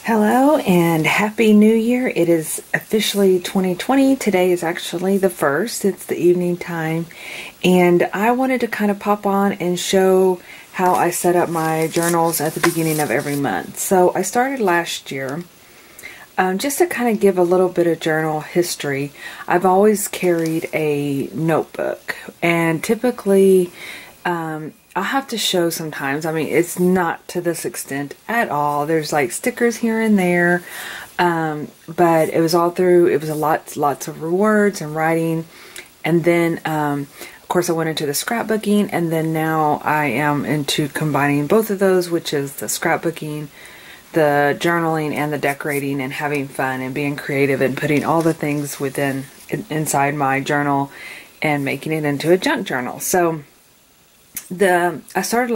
Hello and Happy New Year. It is officially 2020. Today is actually the 1st. It's the evening time. And I wanted to kind of pop on and show how I set up my journals at the beginning of every month. So I started last year. Just to kind of give a little bit of journal history, I've always carried a notebook. And typically, I'll have to show sometimes. I mean, it's not to this extent at all. There's like stickers here and there, but it was all through. It was lots of words and writing, and then of course I went into the scrapbooking, and then now I am into combining both of those, which is the scrapbooking, the journaling, and the decorating, and having fun and being creative and putting all the things inside my journal and making it into a junk journal. So I started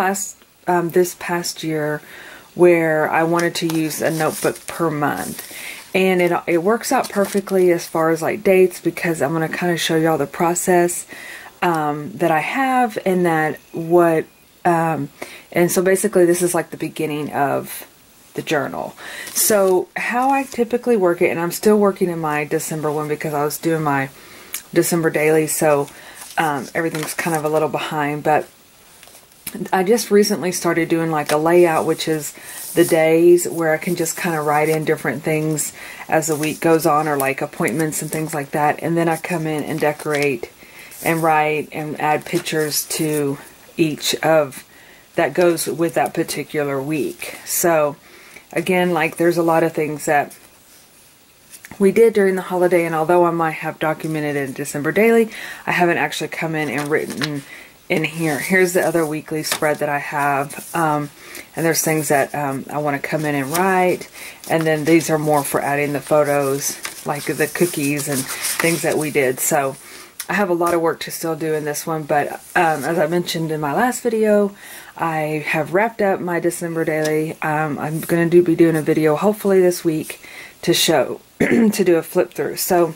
this past year where I wanted to use a notebook per month, and it works out perfectly as far as like dates, because I'm going to kind of show y'all the process that I have, and and so basically this is like the beginning of the journal. So how I typically work it, and I'm still working in my December one because I was doing my December daily, so everything's kind of a little behind, but I just recently started doing like a layout, which is the days where I can just kind of write in different things as the week goes on, or like appointments and things like that. And then I come in and decorate and write and add pictures to each of that goes with that particular week. So again, like there's a lot of things that we did during the holiday, and although I might have documented in December daily, I haven't actually come in and written in here. Here's the other weekly spread that I have, and there's things that I want to come in and write, and then these are more for adding the photos, like the cookies and things that we did. So I have a lot of work to still do in this one, but as I mentioned in my last video, I have wrapped up my December daily. I'm going to be doing a video hopefully this week to show to do a flip through. So,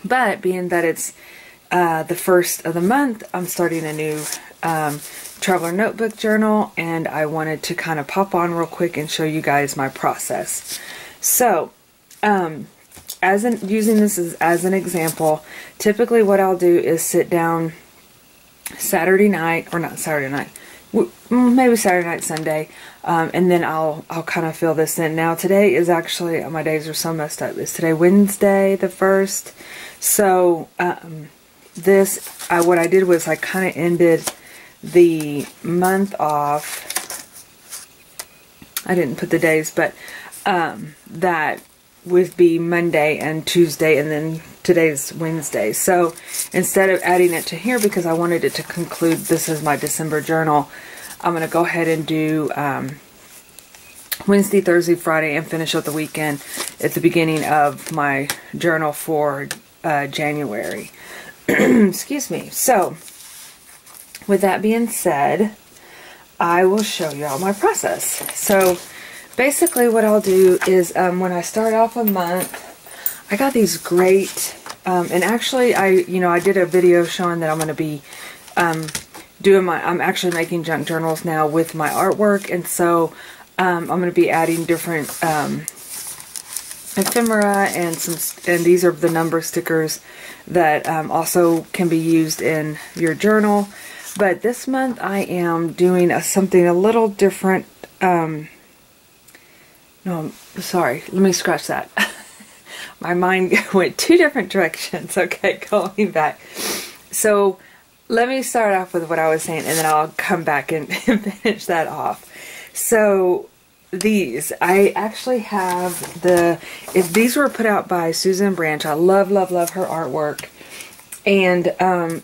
but being that it's the first of the month, I'm starting a new traveler notebook journal, and I wanted to kind of pop on real quick and show you guys my process. So using this as an example, typically what I'll do is sit down Saturday night, or not Saturday night, maybe Saturday night, Sunday, and then I'll kind of fill this in. Now today is actually, my days are so messed up. Is today Wednesday the 1st? So what I did was I kind of ended the month off. I didn't put the days, but that would be Monday and Tuesday, and then today's Wednesday. So instead of adding it to here, because I wanted it to conclude this is my December journal, I'm going to go ahead and do Wednesday, Thursday, Friday, and finish up the weekend at the beginning of my journal for January. Excuse me. So with that being said, I will show y'all my process. So basically what I'll do is when I start off a month, I got these great and actually I did a video showing that I'm going to be I'm actually making junk journals now with my artwork, and so I'm going to be adding different ephemera and these are the number stickers that also can be used in your journal. But this month I am doing something a little different. No, sorry, let me scratch that. My mind went two different directions. Okay, going back. So let me start off with what I was saying, and then I'll come back and finish that off. So I actually have these were put out by Susan Branch. I love her artwork. And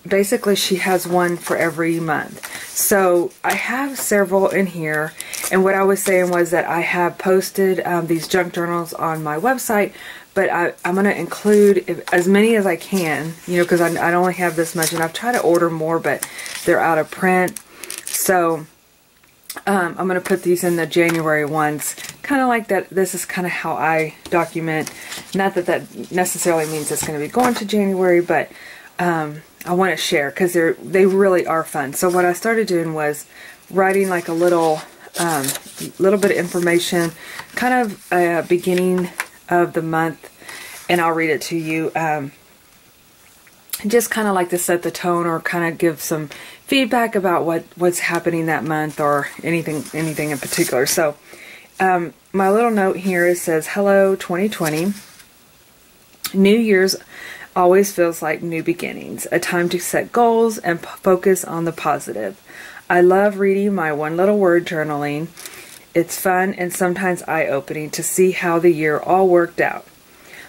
basically she has one for every month. So I have several in here. And what I was saying was that I have posted these junk journals on my website. But I'm going to include as many as I can, because I only have this much. And I've tried to order more, but they're out of print. So I'm going to put these in the January ones, kind of like that. This is kind of how I document. Not that that necessarily means it's going to be going to January, but I want to share because they really are fun. So what I started doing was writing like a little a little bit of information, kind of a beginning of the month, and I'll read it to you. Just kind of like to set the tone, or kind of give some feedback about what's happening that month, or anything in particular. So my little note here, it says, hello 2020. New Year's always feels like new beginnings, a time to set goals and focus on the positive. I love reading my one little word journaling. It's fun and sometimes eye-opening to see how the year all worked out.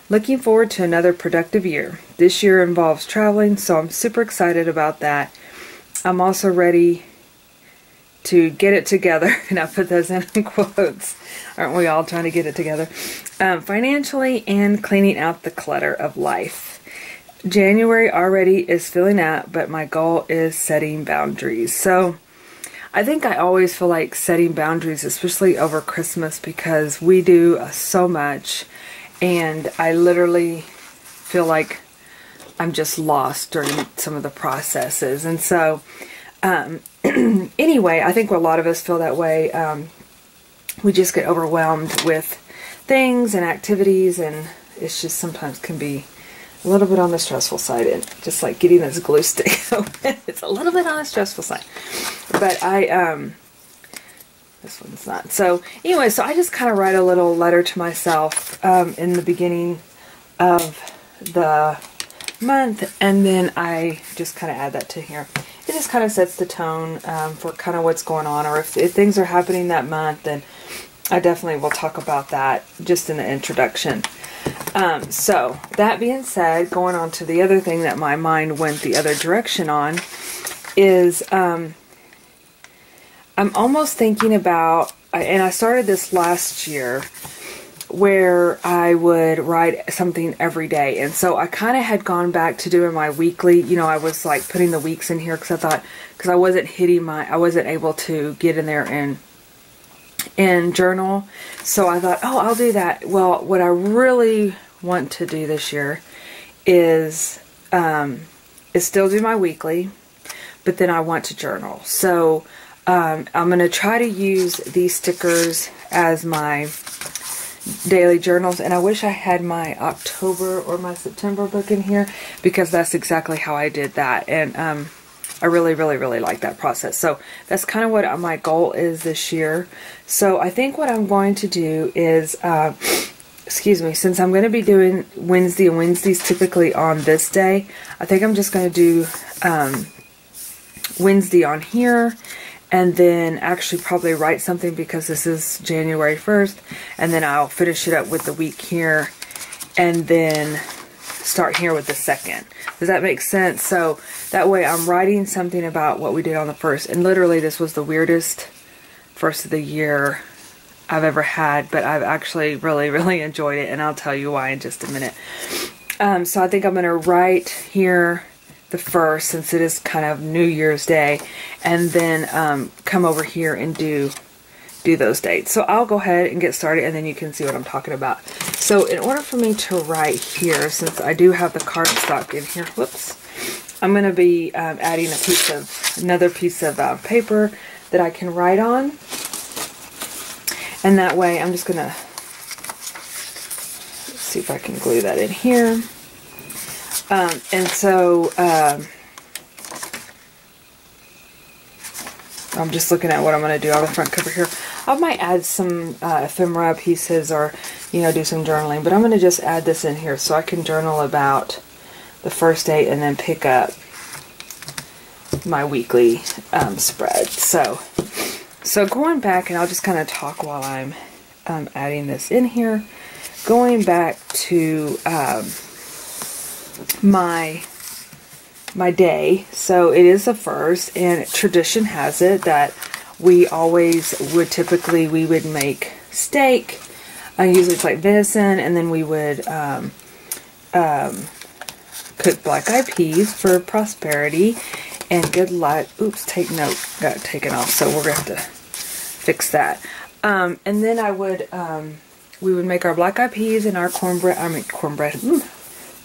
Looking forward to another productive year. This year involves traveling, so I'm super excited about that. I'm also ready to get it together, and I put those in quotes. Aren't we all trying to get it together? Financially, and cleaning out the clutter of life. January already is filling out, but my goal is setting boundaries. So I think I always feel like setting boundaries, especially over Christmas, because we do so much, and I literally feel like I'm just lost during some of the processes. And so anyway, I think a lot of us feel that way. We just get overwhelmed with things and activities, and it's just sometimes can be a little bit on the stressful side, and just like getting this glue stick open. It's a little bit on the stressful side. But this one's not. So anyway, so I just kind of write a little letter to myself in the beginning of the month, and then I just kind of add that to here. It just kind of sets the tone for kind of what's going on, or if things are happening that month, then I definitely will talk about that just in the introduction. So that being said, going on to the other thing that my mind went the other direction on is I'm almost thinking about, and I started this last year, where I would write something every day. And so I kind of had gone back to doing my weekly, you know, I was like putting the weeks in here because I thought, because I wasn't able to get in there and journal. So I thought, oh, I'll do that. Well, what I really want to do this year is still do my weekly, but then I want to journal. So I'm going to try to use these stickers as my daily journals, and I wish I had my October or my September book in here, because that's exactly how I did that, and I really like that process. So that's kind of what my goal is this year. So I think what I'm going to do is excuse me, since I'm going to be doing Wednesday, and Wednesday's typically on this day, I think I'm just going to do Wednesday on here, and then actually probably write something, because this is January 1st, and then I'll finish it up with the week here, and then start here with the 2nd. Does that make sense? So that way I'm writing something about what we did on the 1st, and literally this was the weirdest first of the year I've ever had, but I've actually really enjoyed it, and I'll tell you why in just a minute. So I think I'm going to write here the 1st, since it is kind of New Year's Day, and then come over here and do those dates. So I'll go ahead and get started, and then you can see what I'm talking about. So in order for me to write here, since I do have the cardstock in here, whoops, I'm going to be adding another piece of paper that I can write on, and that way I'm just going to see if I can glue that in here. And so I'm just looking at what I'm going to do on the front cover here. I might add some ephemera pieces, or, you know, do some journaling, but I'm going to just add this in here so I can journal about the first date and then pick up my weekly spread. So going back, and I'll just kind of talk while I'm adding this in here, going back to my day. So it is the 1st, and tradition has it that we always would we would make steak. Usually it's like venison, and then we would cook black-eyed peas for prosperity and good luck. Oops, take note, got taken off, so we're going to have to fix that. And then we would make our black-eyed peas and our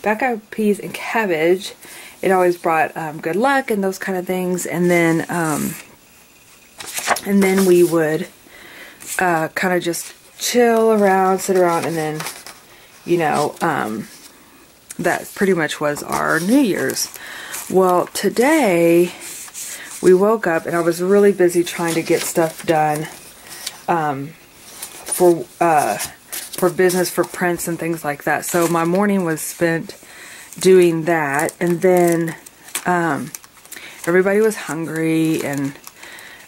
black-eyed peas and cabbage. It always brought good luck and those kind of things. And then we would kind of just chill around, sit around, and then, you know, that pretty much was our New Year's. Well, today we woke up and I was really busy trying to get stuff done for business, for prints and things like that. So my morning was spent doing that, and then everybody was hungry, and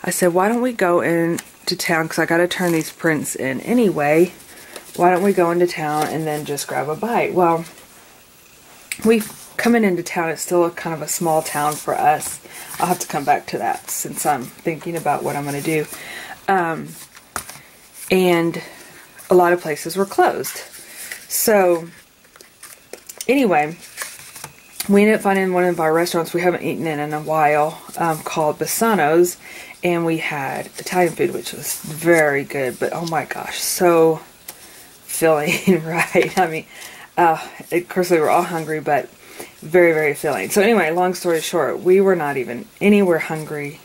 I said, why don't we go into town, because I got to turn these prints in anyway. Why don't we go into town and then just grab a bite? Well, coming into town, it's still kind of a small town for us. I'll have to come back to that since I'm thinking about what I'm going to do. And a lot of places were closed. So anyway, we ended up finding one of our restaurants we haven't eaten in a while, called Bassano's, and we had Italian food, which was very good, but oh my gosh, so filling, right? I mean, of course we were all hungry, but very, very filling. So anyway, long story short, we were not even anywhere hungry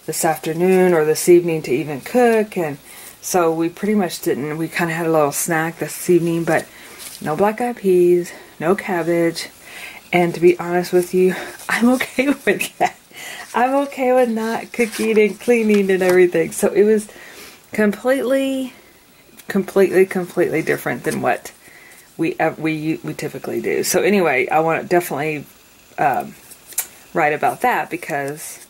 this afternoon or this evening to even cook, and so we pretty much didn't. We kind of had a little snack this evening, but no black eyed peas, no cabbage, and to be honest with you, I'm okay with that. I'm okay with not cooking and cleaning and everything. So it was completely different than what we typically do. So anyway, I want to definitely write about that because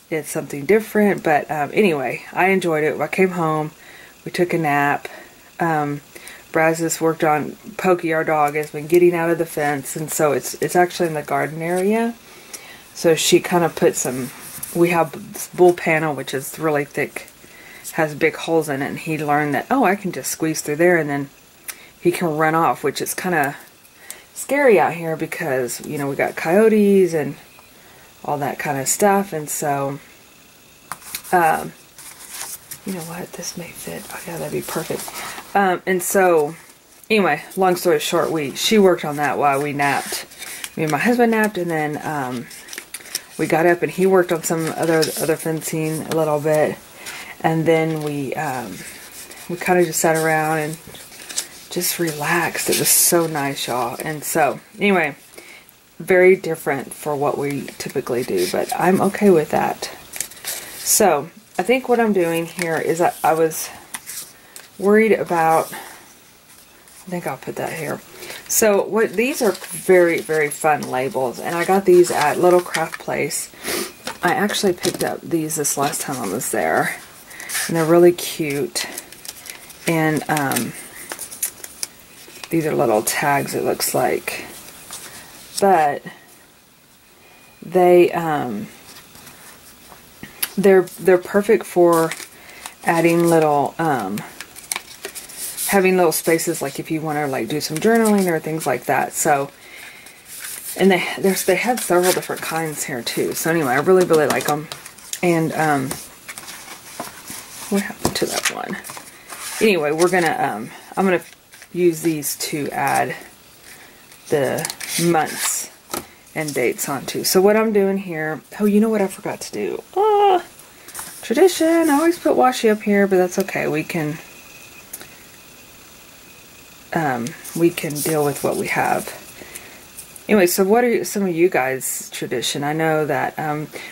it's something different. But anyway, I enjoyed it. I came home, we took a nap. Brazos worked on Pokey, our dog, has been getting out of the fence, and so it's actually in the garden area. So she kind of put some, we have this bull panel, which is really thick, has big holes in it, and he learned that, oh, I can just squeeze through there and then he can run off, which is kind of scary out here because, you know, we got coyotes and all that kind of stuff. And so, you know what, this may fit. Oh yeah, that'd be perfect. And so, anyway, long story short, she worked on that while we napped. Me and my husband napped, and then we got up and he worked on some other fencing a little bit, and then we kind of just sat around and just relaxed. It was so nice, y'all. And so anyway, very different for what we typically do, but I'm okay with that. So I think what I'm doing here is I was worried about, I think I'll put that here. So these are very, very fun labels, and I got these at Little Craft Place. I actually picked up these this last time I was there, and they're really cute. And these are little tags, it looks like, but they're perfect for adding little having little spaces, like if you want to like do some journaling or things like that. So, and they have several different kinds here too. So anyway, I really like them. And what happened to that one? Anyway, we're gonna I'm gonna use these to add the months and dates onto. So what I'm doing here, oh, you know what I forgot to do? Tradition, I always put washi up here, but that's okay. We can deal with what we have. Anyway, so what are some of you guys' tradition? I know that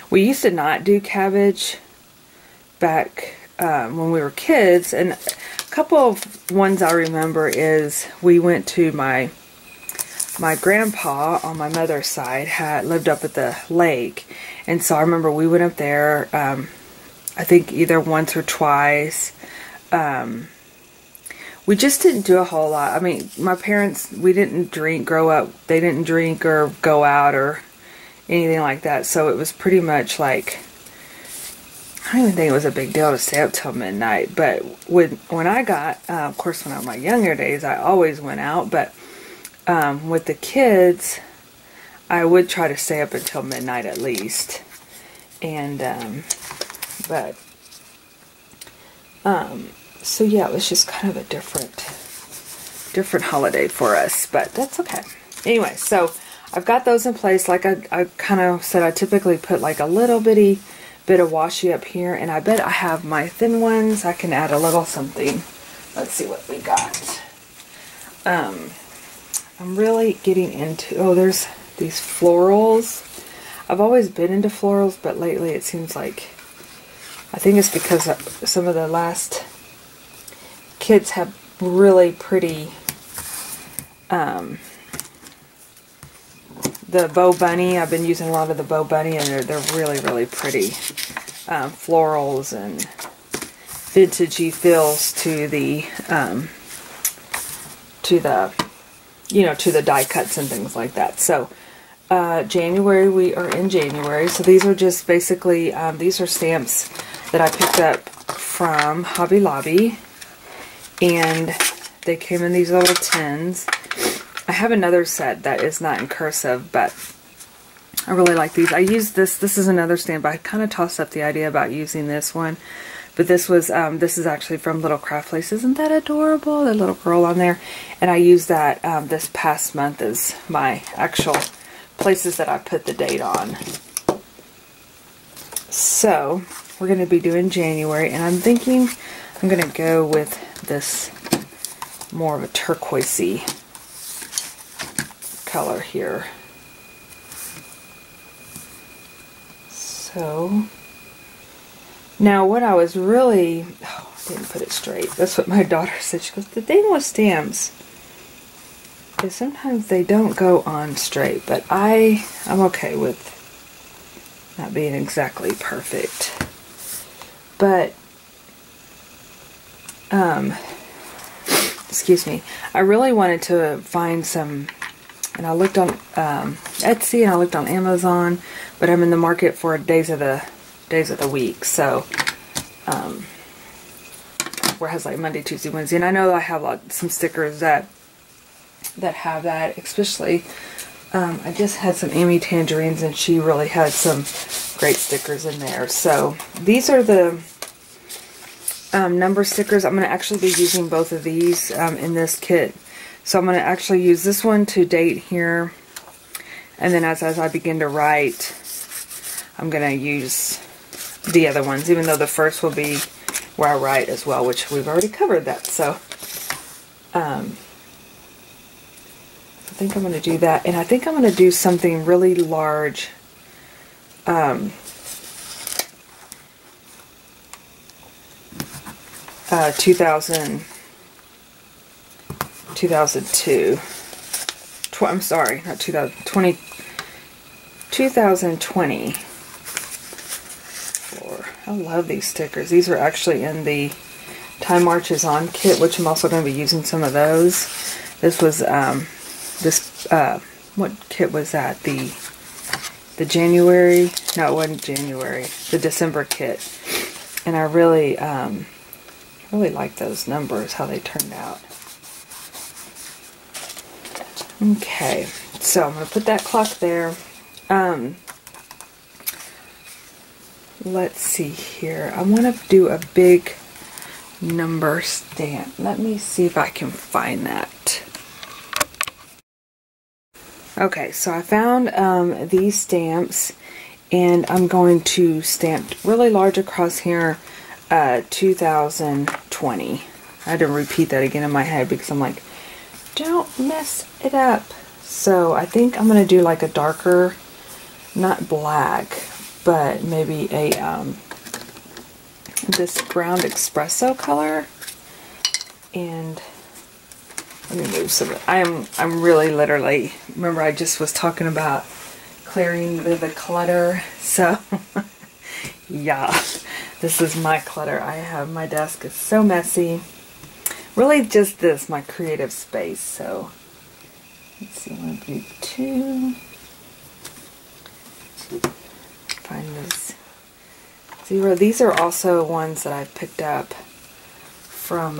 we used to not do cabbage back when we were kids, and a couple of ones I remember is we went to my grandpa on my mother's side lived up at the lake, and so I remember we went up there. I think either once or twice. We just didn't do a whole lot. I mean, my parents, we didn't grow up. They didn't drink or go out or anything like that. So it was pretty much like, I don't even think it was a big deal to stay up till midnight. But when I got, of course, when I was in my younger days, I always went out. But with the kids, I would try to stay up until midnight at least. And, so yeah, it was just kind of a different holiday for us, but that's okay. Anyway, so I've got those in place. Like I kind of said, I typically put like a little bitty bit of washi up here, and I bet I have my thin ones. I can add a little something. Let's see what we got. I'm really getting into, oh, there's these florals. I've always been into florals, but lately it seems like, I think it's because some of the last kits have really pretty, the Bow Bunny. I've been using a lot of the Bow Bunny, and they're really, really pretty. Florals and vintagey feels to the, to the die cuts and things like that. So, January, we are in January. So these are just basically, these are stamps that I picked up from Hobby Lobby. And they came in these little tins. I have another set that is not in cursive, but I really like these. I used this. This is another stamp. I kind of tossed up the idea about using this one. But this was, this is actually from Little Craft Place. Isn't that adorable? The little girl on there. And I used that this past month as my actual places that I put the date on. So, we're going to be doing January. And I'm thinking I'm going to go with this more of a turquoisey color here. So, now what I was really, oh, I didn't put it straight. That's what my daughter said. She goes, the thing with stamps is sometimes they don't go on straight, but I'm okay with not being exactly perfect. But, excuse me, I really wanted to find some, and I looked on Etsy and I looked on Amazon, but I'm in the market for days of the week. So, where it has like Monday, Tuesday, Wednesday, and I know I have some stickers that have that. Especially, I just had some Amy Tangerines, and she really had some great stickers in there. So these are the number stickers. I'm going to actually be using both of these in this kit. So I'm going to actually use this one to date here, and then as I begin to write, I'm going to use the other ones, even though the first will be where I write as well, which we've already covered that. So I think I'm going to do that, and I think I'm going to do something really large. 2002. I'm sorry, not 2020. 2020. I love these stickers. These are actually in the Time Marches On kit, which I'm also going to be using some of those. This was what kit was that? The January? No, it wasn't January. The December kit. And I really really like those numbers, how they turned out. Okay, so I'm going to put that clock there. Let's see here. I want to do a big number stamp. Let me see if I can find that. Okay, so I found these stamps, and I'm going to stamp really large across here, 2020. I had to repeat that again in my head because I'm like, don't mess it up. So I think I'm going to do like a darker, not black, but maybe a this ground espresso color. And let me move some of it. I'm really literally, remember I just was talking about clearing the clutter. So yeah, this is my clutter. I have, my desk is so messy. Really just this, my creative space. So let's see, I'm going to do 2. Find this 0. These are also ones that I picked up from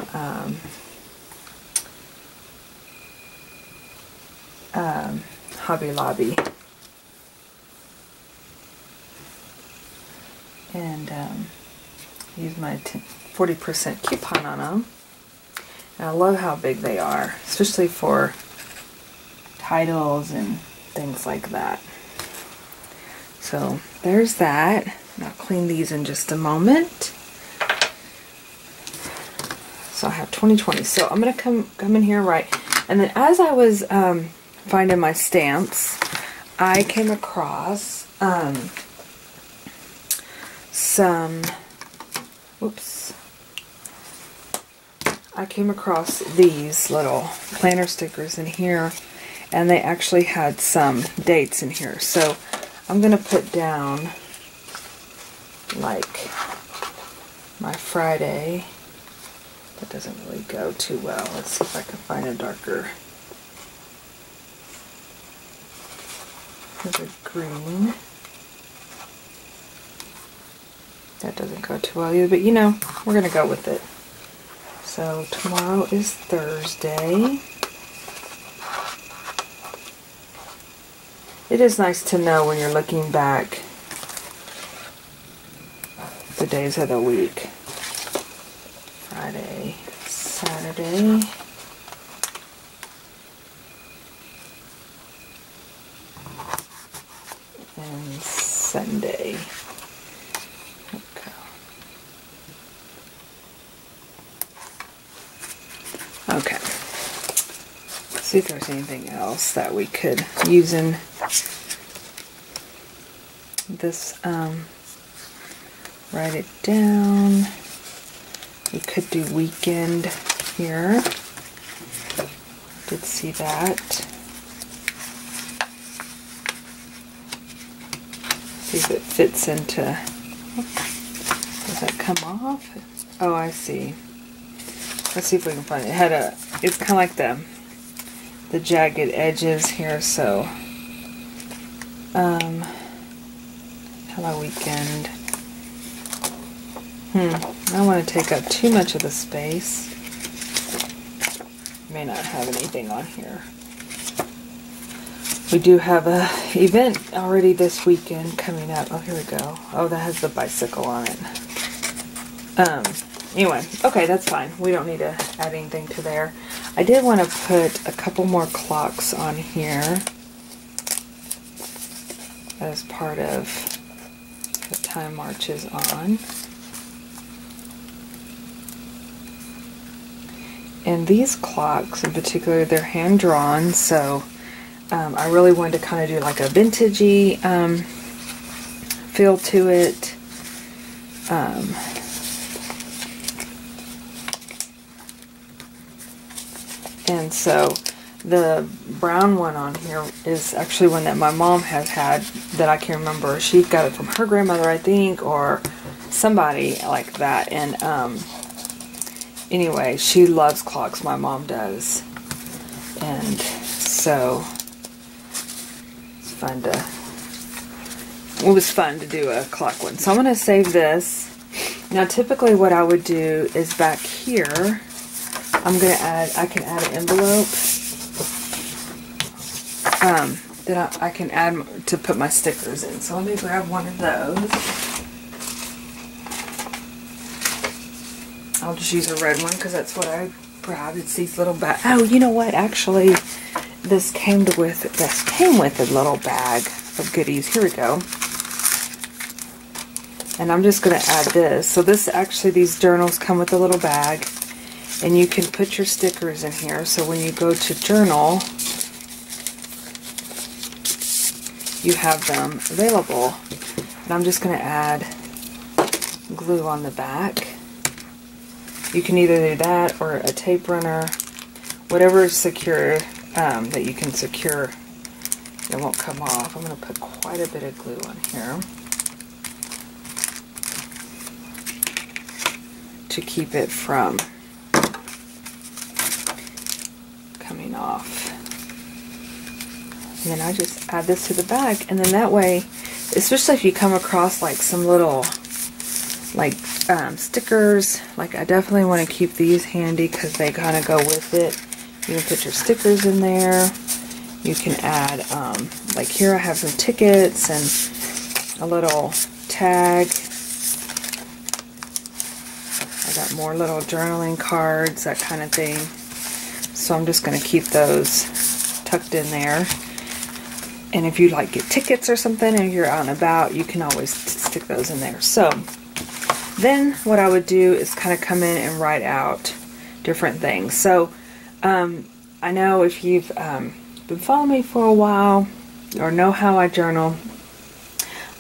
Hobby Lobby. And use my 40% coupon on them. And I love how big they are, especially for titles and things like that. So there's that. And I'll clean these in just a moment. So I have 2020. So I'm going to come in here and write. And then as I was finding my stamps, I came across I came across these little planner stickers in here, and they actually had some dates in here. So I'm going to put down like my Friday. That doesn't really go too well. Let's see if I can find a darker. There's a green. That doesn't go too well either, but you know, we're going to go with it. So tomorrow is Thursday. It is nice to know when you're looking back the days of the week. Friday, Saturday, and Sunday. Okay. Let's see if there's anything else that we could use in this. Write it down. We could do weekend here. Did see that. See if it fits into. Does that come off? Oh, I see. Let's see if we can find it. It had a. It's kind of like the jagged edges here. So, hello weekend. I don't want to take up too much of the space. May not have anything on here. We do have a event already this weekend coming up. Oh, here we go. Oh, that has the bicycle on it. Anyway, okay, that's fine. We don't need to add anything to there. I did want to put a couple more clocks on here as part of the time marches on. And these clocks in particular, they're hand drawn, so I really wanted to kind of do like a vintagey feel to it. And so the brown one on here is actually one that my mom has had that I can't remember. She got it from her grandmother, I think, or somebody like that. And anyway, she loves clocks. My mom does. And so it's fun to, it was fun to do a clock one. So I'm going to save this. Now typically what I would do is back here, I'm going to add, I can add an envelope. That I can add to put my stickers in. So let me grab one of those. I'll just use a red one because that's what I grabbed. It's these little bags. Oh, you know what? Actually, this came with a little bag of goodies. Here we go. And I'm just going to add this. So this actually, these journals come with a little bag, and you can put your stickers in here. So when you go to journal, you have them available. And I'm just going to add glue on the back. You can either do that or a tape runner, whatever is secure that you can secure that won't come off. I'm going to put quite a bit of glue on here to keep it from coming off. And then I just add this to the back, and then that way, especially if you come across like some little stickers, like I definitely want to keep these handy because they kind of go with it. You can put your stickers in there. You can add, like here I have some tickets and a little tag. I got more little journaling cards, that kind of thing. So I'm just going to keep those tucked in there. And if you like get tickets or something and you're out and about, you can always stick those in there. So then what I would do is kind of come in and write out different things. So I know if you've been following me for a while or know how I journal,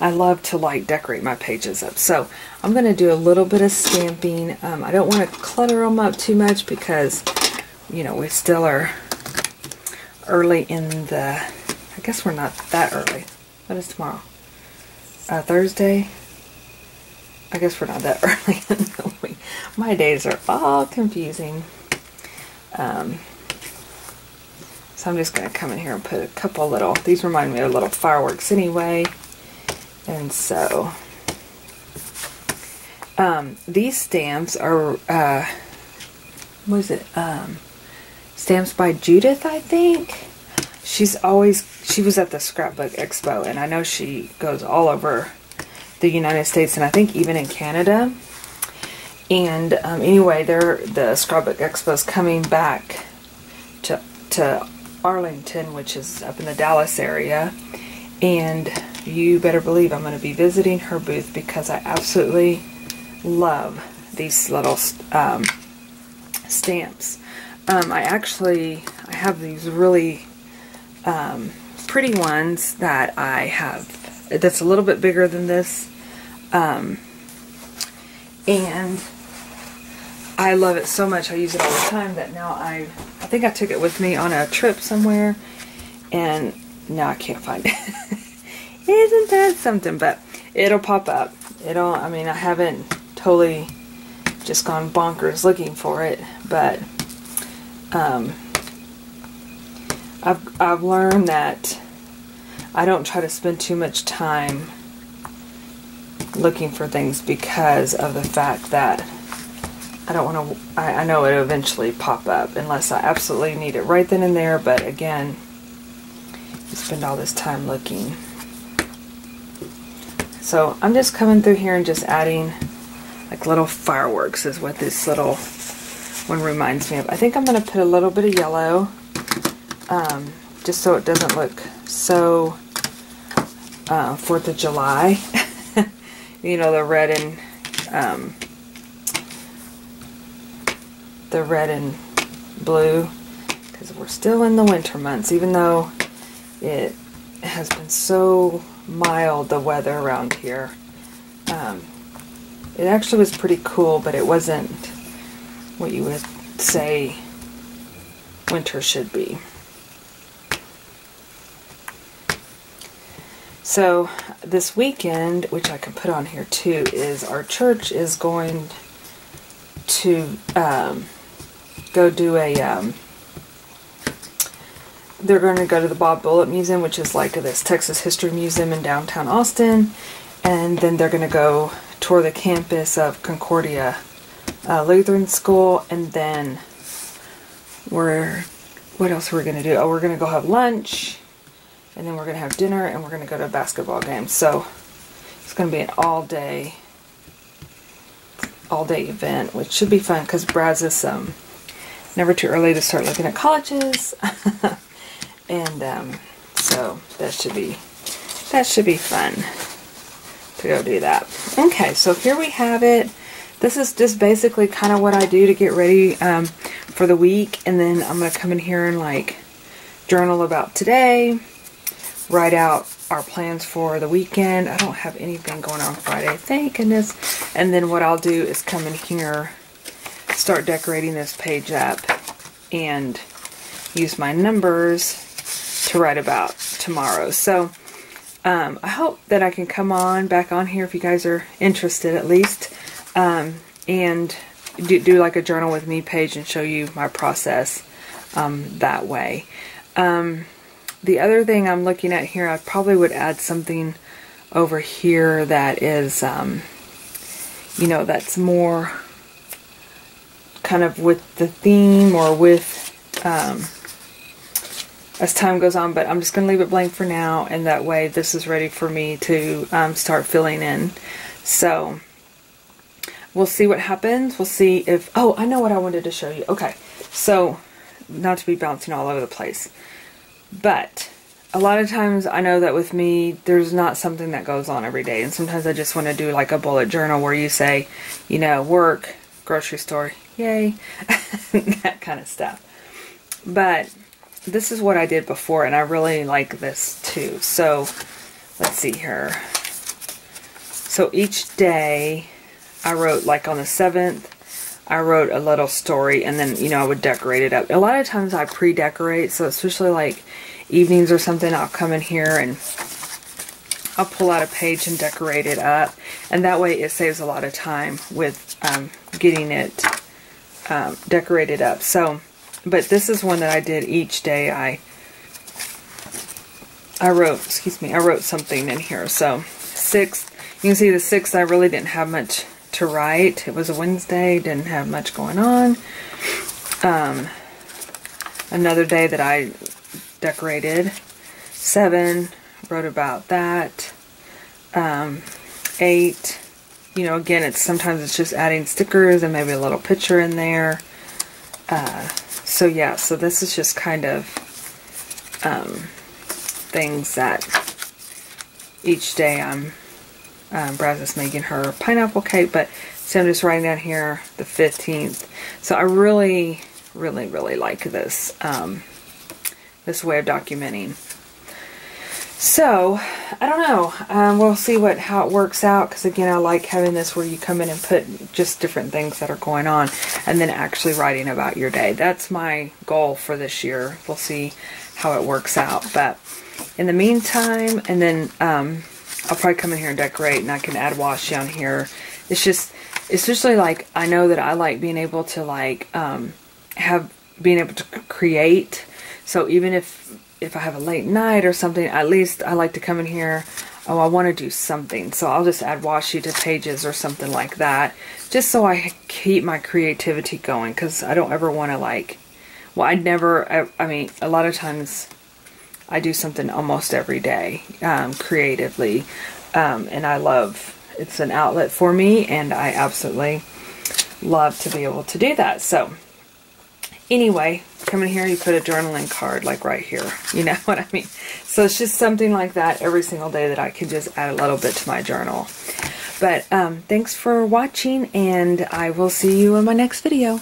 I love to like decorate my pages up. So I'm going to do a little bit of stamping. I don't want to clutter them up too much because, you know, we still are early in the, I guess we're not that early. What is tomorrow? Thursday? I guess we're not that early in the week. My days are all confusing. So I'm just going to come in here and put a couple little, these remind me of little fireworks anyway. And so, these stamps are, what is it? Stamps by Judith, I think. She was at the Scrapbook Expo, and I know she goes all over the United States, and I think even in Canada. And anyway, the Scrapbook Expo is coming back to Arlington, which is up in the Dallas area, and you better believe I'm going to be visiting her booth because I absolutely love these little stamps. I have these really pretty ones that I have that's a little bit bigger than this, and I love it so much. I use it all the time that now I think I took it with me on a trip somewhere, and now I can't find it. Isn't that something? But it'll pop up. I mean, I haven't totally just gone bonkers looking for it, but I've learned that I don't try to spend too much time looking for things because of the fact that I don't want to, I know it'll eventually pop up unless I absolutely need it right then and there, but again, you spend all this time looking. So I'm just coming through here and just adding like little fireworks is what this little one reminds me of. I think I'm going to put a little bit of yellow, just so it doesn't look so 4th of July. You know, the red and blue, because we're still in the winter months, even though it has been so mild, the weather around here. It actually was pretty cool, but it wasn't what you would say winter should be. So this weekend, which I can put on here too, is our church is going to go do a they're going to go to the Bob Bullitt Museum, which is like this Texas History Museum in downtown Austin, and then they're going to go tour the campus of Concordia Lutheran School, and then what else are we going to do? Oh, we're going to go have lunch, and then we're going to have dinner, and we're going to go to a basketball game. So it's going to be an all-day event, which should be fun because Brad's is never too early to start looking at colleges. And so that should be fun to go do that. Okay, so here we have it. This is just basically kind of what I do to get ready for the week, and then I'm going to come in here and like journal about today, write out our plans for the weekend. I don't have anything going on Friday, thank goodness. And then what I'll do is come in here, start decorating this page up, and use my numbers to write about tomorrow. So I hope that I can come back on here if you guys are interested at least, and do like a journal with me page and show you my process that way. The other thing I'm looking at here, I probably would add something over here that is, you know, that's more kind of with the theme or with, as time goes on, but I'm just going to leave it blank for now, and that way this is ready for me to start filling in. So we'll see what happens. We'll see if, oh, I know what I wanted to show you. Okay, so not to be bouncing all over the place, but a lot of times I know that with me, there's not something that goes on every day. And sometimes I just want to do like a bullet journal where you say, you know, work, grocery store, yay, that kind of stuff. But this is what I did before, and I really like this too. So let's see here. So each day I wrote, like on the 7th, I wrote a little story, and then, you know, I would decorate it up. A lot of times I pre-decorate, so especially like evenings or something, I'll come in here and I'll pull out a page and decorate it up. And that way it saves a lot of time with getting it decorated up. So, but this is one that I did each day. I wrote something in here. So 6th, you can see the 6th, I really didn't have much to write. It was a Wednesday, didn't have much going on. Another day that I decorated. 7, wrote about that. 8, you know, again, sometimes it's just adding stickers and maybe a little picture in there. So yeah, so this is just kind of things that each day Braz is making her pineapple cake, but so I'm just writing down here the 15th. So I really, really, really like this this way of documenting. So I don't know. We'll see how it works out, because again, I like having this where you come in and put just different things that are going on, and then actually writing about your day. That's my goal for this year. We'll see how it works out. But in the meantime, and then I'll probably come in here and decorate, and I can add washi on here. It's usually like, I know that I like being able to like being able to create. So even if I have a late night or something, at least I like to come in here, oh, I want to do something. So I'll just add washi to pages or something like that, just so I keep my creativity going, because I don't ever want to like, well, I mean, a lot of times I do something almost every day, creatively, and I love, it's an outlet for me, and I absolutely love to be able to do that. So anyway, come in here, you put a journaling card like right here, you know what I mean? So it's just something like that every single day that I can just add a little bit to my journal. But thanks for watching, and I will see you in my next video.